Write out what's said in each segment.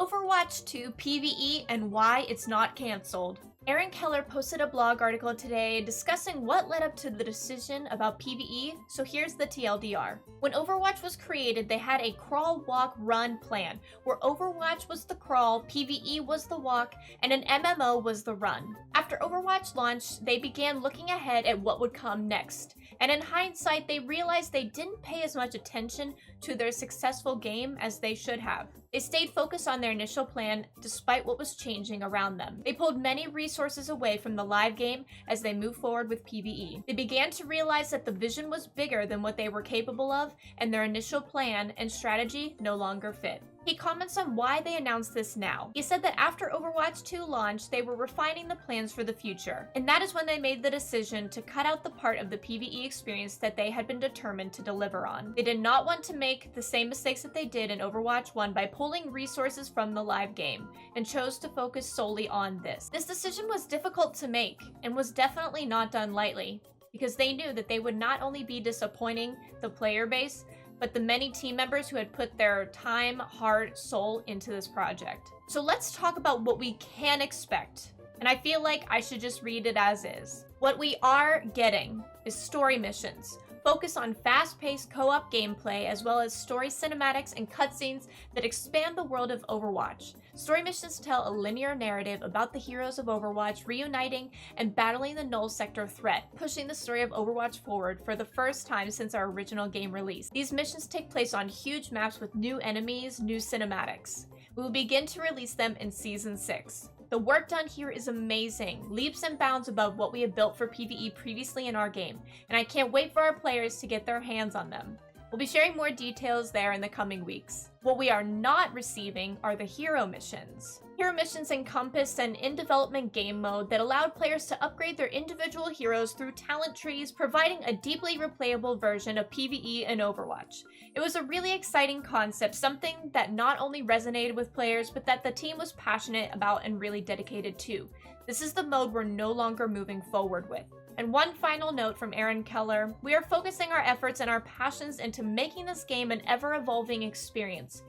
Overwatch 2 PVE and why it's not cancelled. Aaron Keller posted a blog article today discussing what led up to the decision about PvE, so here's the TLDR. When Overwatch was created, they had a crawl, walk, run plan, where Overwatch was the crawl, PvE was the walk, and an MMO was the run. After Overwatch launched, they began looking ahead at what would come next, and in hindsight, they realized they didn't pay as much attention to their successful game as they should have. They stayed focused on their initial plan despite what was changing around them. They pulled many resources away from the live game as they moved forward with PvE. They began to realize that the vision was bigger than what they were capable of, and their initial plan and strategy no longer fit. He comments on why they announced this now. He said that after Overwatch 2 launched, they were refining the plans for the future, and that is when they made the decision to cut out the part of the PvE experience that they had been determined to deliver on. They did not want to make the same mistakes that they did in Overwatch 1 by pulling resources from the live game, and chose to focus solely on this. This decision was difficult to make, and was definitely not done lightly, because they knew that they would not only be disappointing the player base, but the many team members who had put their time, heart, soul into this project. So let's talk about what we can expect. And I feel like I should just read it as is. What we are getting is story missions. Focus on fast-paced co-op gameplay as well as story cinematics and cutscenes that expand the world of Overwatch. Story missions tell a linear narrative about the heroes of Overwatch reuniting and battling the Null Sector threat, pushing the story of Overwatch forward for the first time since our original game release. These missions take place on huge maps with new enemies, new cinematics. We will begin to release them in Season 6. The work done here is amazing, leaps and bounds above what we have built for PvE previously in our game, and I can't wait for our players to get their hands on them. We'll be sharing more details there in the coming weeks. What we are not receiving are the hero missions. Hero missions encompassed an in-development game mode that allowed players to upgrade their individual heroes through talent trees, providing a deeply replayable version of PvE and Overwatch. It was a really exciting concept, something that not only resonated with players, but that the team was passionate about and really dedicated to. This is the mode we're no longer moving forward with. And one final note from Aaron Keller, we are focusing our efforts and our passions into making this game an ever-evolving experience.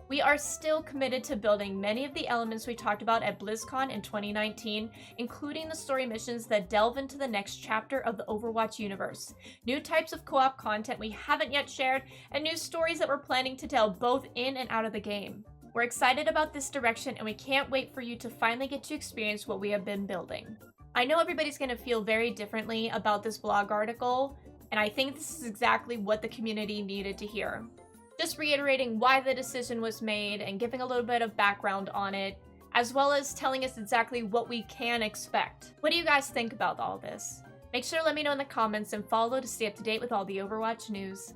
We are still committed to building many of the elements we talked about at BlizzCon in 2019, including the story missions that delve into the next chapter of the Overwatch universe, new types of co-op content we haven't yet shared, and new stories that we're planning to tell both in and out of the game. We're excited about this direction, and we can't wait for you to finally get to experience what we have been building. I know everybody's going to feel very differently about this blog article, and I think this is exactly what the community needed to hear. Just reiterating why the decision was made and giving a little bit of background on it, as well as telling us exactly what we can expect. What do you guys think about all this? Make sure to let me know in the comments and follow to stay up to date with all the Overwatch news.